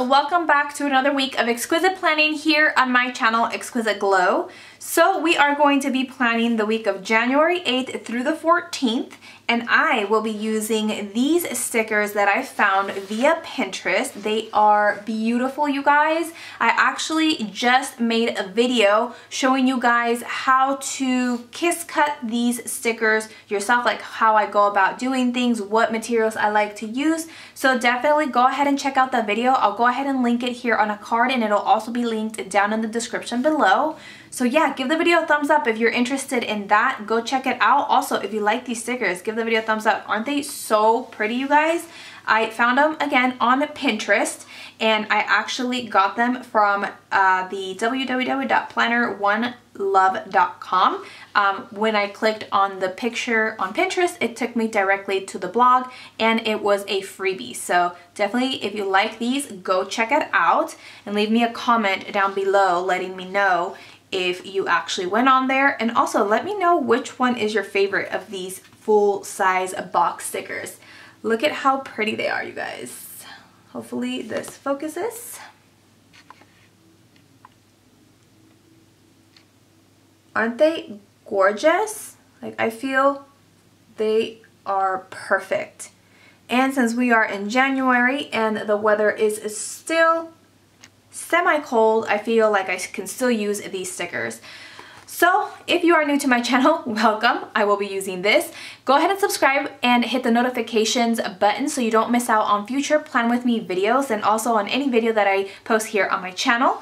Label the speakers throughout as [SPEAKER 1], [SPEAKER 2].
[SPEAKER 1] welcome back to another week of exquisite planning here on my channel, Exquisite Glow. So we are going to be planning the week of January 8th through the 14th, and I will be using these stickers that I found via Pinterest. They are beautiful, you guys. I actually just made a video showing you guys how to kiss cut these stickers yourself, like how I go about doing things, what materials I like to use. So definitely go ahead and check out that video. I'll go ahead and link it here on a card, and it'll also be linked down in the description below. So yeah, give the video a thumbs up if you're interested in that. Go check it out. Also, if you like these stickers, give the video a thumbs up. Aren't they so pretty, you guys? I found them again on Pinterest, and I actually got them from the www.planner1love.com. When I clicked on the picture on Pinterest, it took me directly to the blog, and it was a freebie. So definitely, if you like these, go check it out and leave me a comment down below letting me know if you actually went on there, and also let me know which one is your favorite of these full-size box stickers. Look at how pretty they are, you guys. Hopefully this focuses. Aren't they gorgeous? Like, I feel they are perfect. And since we are in January and the weather is still semi-cold, I feel like I can still use these stickers. So if you are new to my channel, welcome. I will be using this. Go ahead and subscribe and hit the notifications button so you don't miss out on future Plan With Me videos, and also on any video that I post here on my channel.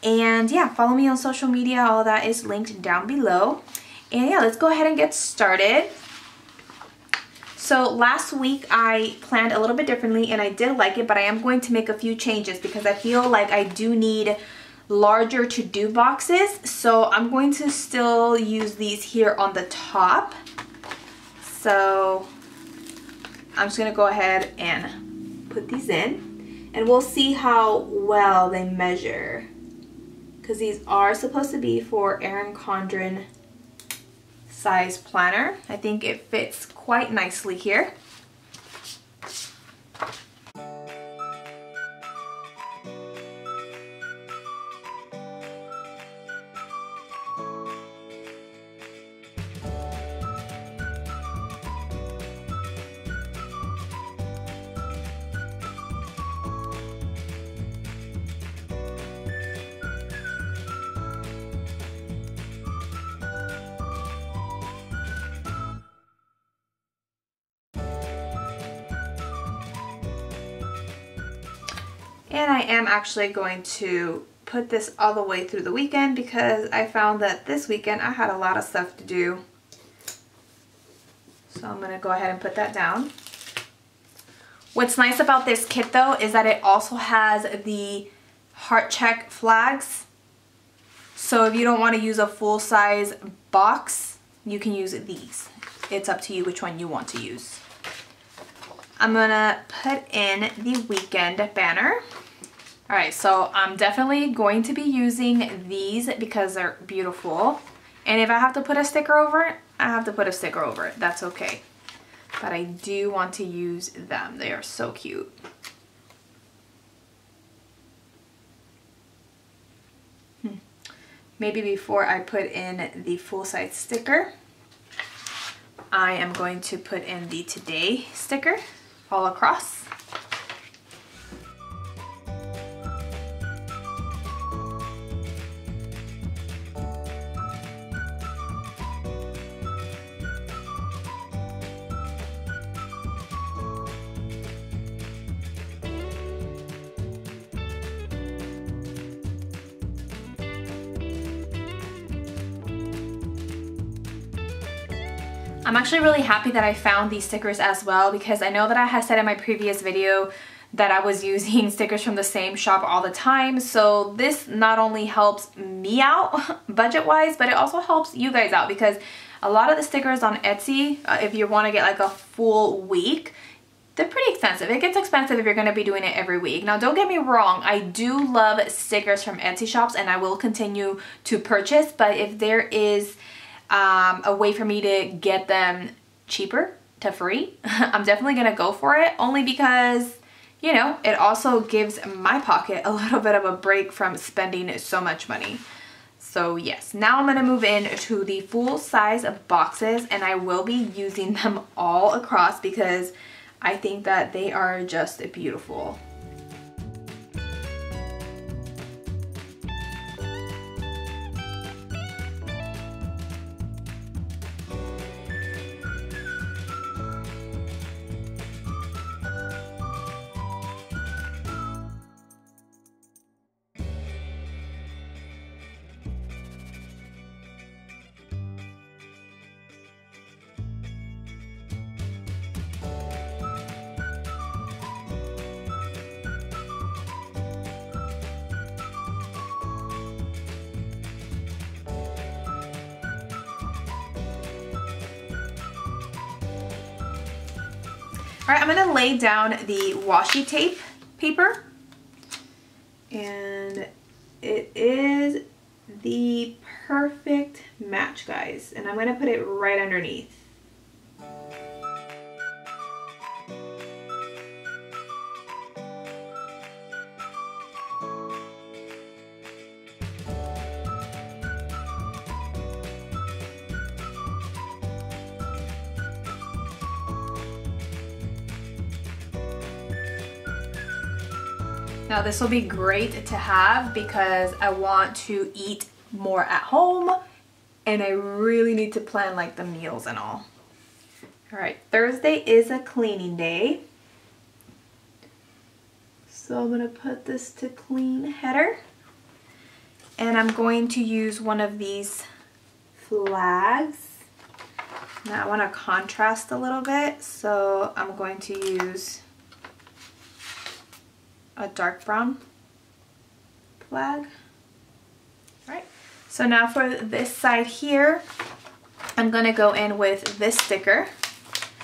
[SPEAKER 1] And yeah, follow me on social media. All that is linked down below. And yeah, let's go ahead and get started. So last week I planned a little bit differently, and I did like it, but I am going to make a few changes because I feel like I do need larger to-do boxes. So I'm going to still use these here on the top. So I'm just gonna go ahead and put these in, and we'll see how well they measure, because these are supposed to be for Erin Condren size planner. I think it fits quite nicely here. And I am actually going to put this all the way through the weekend because I found that this weekend I had a lot of stuff to do. So I'm going to go ahead and put that down. What's nice about this kit though is that it also has the heart check flags. So if you don't want to use a full-size box, you can use these. It's up to you which one you want to use. I'm going to put in the weekend banner. Alright, so I'm definitely going to be using these because they're beautiful. And if I have to put a sticker over it, I have to put a sticker over it. That's okay. But I do want to use them. They are so cute. Maybe before I put in the full-size sticker, I am going to put in the today sticker all across. I'm actually really happy that I found these stickers as well, because I know that I had said in my previous video that I was using stickers from the same shop all the time. So this not only helps me out budget-wise, but it also helps you guys out, because a lot of the stickers on Etsy, if you want to get like a full week, they're pretty expensive. It gets expensive if you're going to be doing it every week. Now, don't get me wrong, I do love stickers from Etsy shops, and I will continue to purchase, but if there is a way for me to get them cheaper to free, I'm definitely gonna go for it, only because you know, it also gives my pocket a little bit of a break from spending so much money. So yes, now I'm gonna move into the full size boxes, and I will be using them all across because I think that they are just beautiful. All right, I'm gonna lay down the washi tape paper, and it is the perfect match, guys, and I'm gonna put it right underneath. Now this will be great to have because I want to eat more at home, and I really need to plan like the meals and all. All right, Thursday is a cleaning day. So I'm gonna put this to clean header, and I'm going to use one of these flags. Now I wanna contrast a little bit, so I'm going to use a dark brown flag. All right, so now for this side here, I'm gonna go in with this sticker,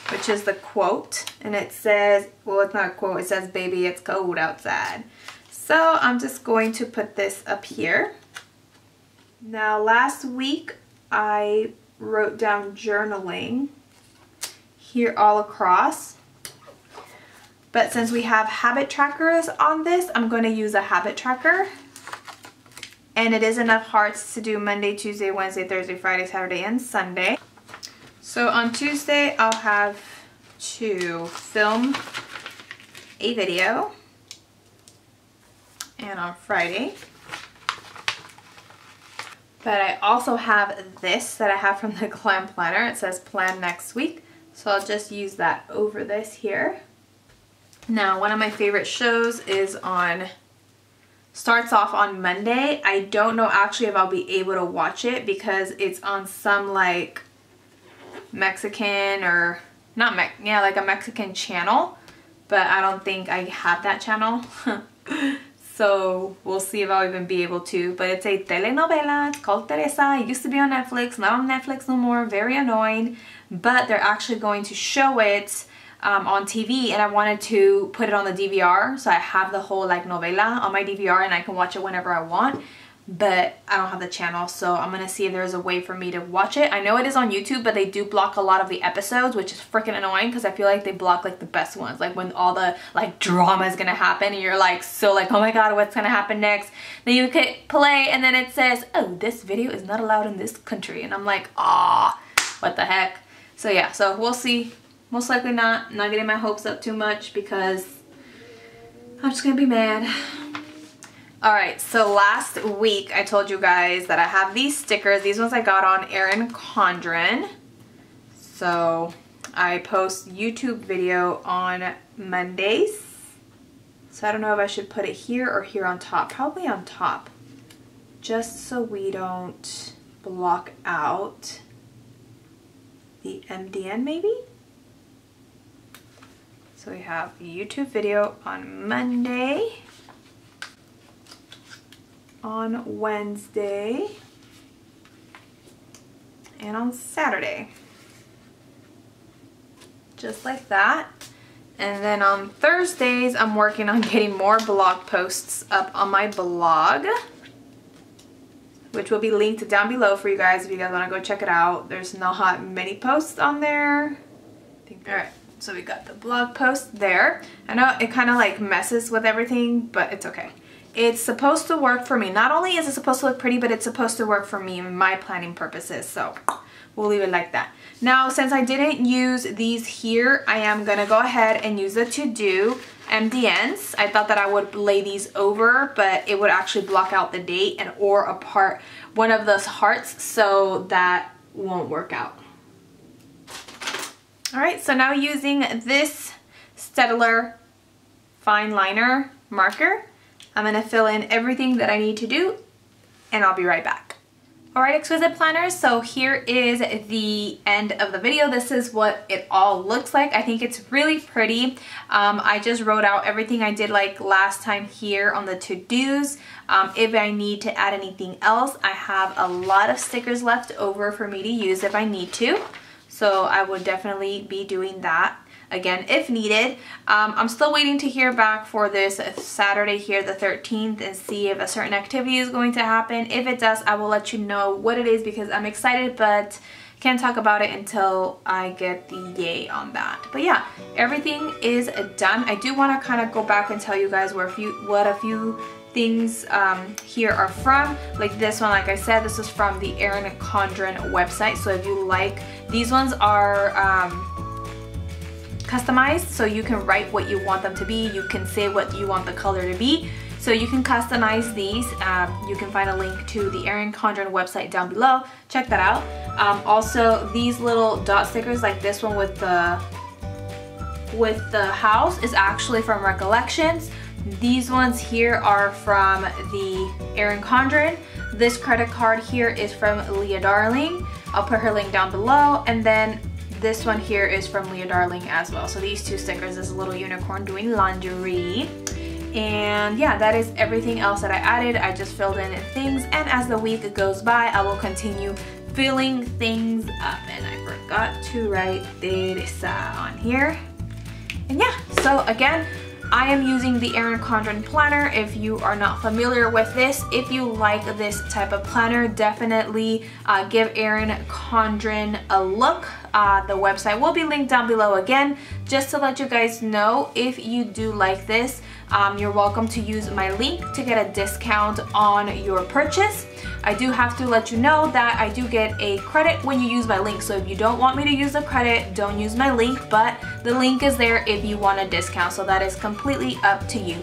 [SPEAKER 1] which is the quote, and it says, well, it's not a quote, it says, "Baby, it's cold outside." So I'm just going to put this up here. Now last week I wrote down journaling here all across, but since we have habit trackers on this, I'm going to use a habit tracker. And it is enough hearts to do Monday, Tuesday, Wednesday, Thursday, Friday, Saturday, and Sunday. So on Tuesday, I'll have to film a video. And on Friday. But I also have this that I have from the Glam Planner. It says plan next week. So I'll just use that over this here. Now, one of my favorite shows starts off on Monday. I don't know actually if I'll be able to watch it because it's on some like Mexican or like a Mexican channel, but I don't think I have that channel. So we'll see if I'll even be able to, but it's a telenovela. It's called Teresa. It used to be on Netflix, not on Netflix no more, very annoying, but they're actually going to show it on TV, and I wanted to put it on the DVR, so I have the whole like novela on my DVR and I can watch it whenever I want, but I don't have the channel, so I'm gonna see if there's a way for me to watch it. I know it is on YouTube, but they do block a lot of the episodes, which is freaking annoying because I feel like they block like the best ones, like when all the like drama is gonna happen and you're like so like, oh my god, what's gonna happen next? Then you hit play and then it says, oh, this video is not allowed in this country, and I'm like, ah, what the heck. So yeah, so we'll see. Most likely not. I'm not getting my hopes up too much because I'm just gonna be mad. Alright, so last week I told you guys that I have these stickers. These ones I got on Erin Condren. So I post YouTube video on Mondays. So I don't know if I should put it here or here on top. Probably on top. Just so we don't block out the MDN maybe? So we have a YouTube video on Monday, on Wednesday, and on Saturday. Just like that. And then on Thursdays, I'm working on getting more blog posts up on my blog, which will be linked down below for you guys if you guys want to go check it out. There's not many posts on there. Alright. So we got the blog post there. I know it kind of like messes with everything, but it's okay. It's supposed to work for me. Not only is it supposed to look pretty, but it's supposed to work for me and my planning purposes. So we'll leave it like that. Now, since I didn't use these here, I am gonna go ahead and use the to-do MDNs. I thought that I would lay these over, but it would actually block out the date and or apart one of those hearts, so that won't work out. All right, so now using this Staedtler fine liner marker, I'm gonna fill in everything that I need to do, and I'll be right back. All right, Exquisite Planners, so here is the end of the video. This is what it all looks like. I think it's really pretty. I just wrote out everything I did like last time here on the to-dos. If I need to add anything else, I have a lot of stickers left over for me to use if I need to. So I would definitely be doing that again if needed. I'm still waiting to hear back for this Saturday here, the 13th, and see if a certain activity is going to happen. If it does, I will let you know what it is, because I'm excited, but can't talk about it until I get the yay on that. But yeah, everything is done. I do want to kind of go back and tell you guys what a few things here are from. Like this one, like I said, this is from the Erin Condren website. So if you like, these ones are customized, so you can write what you want them to be. You can say what you want the color to be, so you can customize these. You can find a link to the Erin Condren website down below. Check that out. Also, these little dot stickers, like this one with the house, is actually from Recollections. These ones here are from the Erin Condren. This credit card here is from Leah Darling. I'll put her link down below, and then this one here is from Leah Darling as well. So these two stickers is a little unicorn doing laundry. And yeah, that is everything else that I added. I just filled in things, and as the week goes by, I will continue filling things up. And I forgot to write this on here. And yeah, so again, I am using the Erin Condren planner. If you are not familiar with this, if you like this type of planner, definitely give Erin Condren a look. The website will be linked down below again, just to let you guys know. If you do like this, you're welcome to use my link to get a discount on your purchase. I do have to let you know that I do get a credit when you use my link, so if you don't want me to use the credit, don't use my link, but the link is there if you want a discount, so that is completely up to you.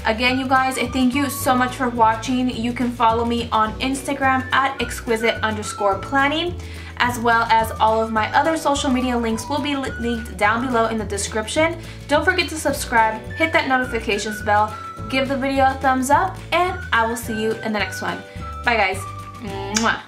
[SPEAKER 1] Again, you guys, I thank you so much for watching. You can follow me on Instagram at exquisite_planning, as well as all of my other social media links will be linked down below in the description. Don't forget to subscribe, hit that notifications bell, give the video a thumbs up, and I will see you in the next one. Bye guys. Mwah.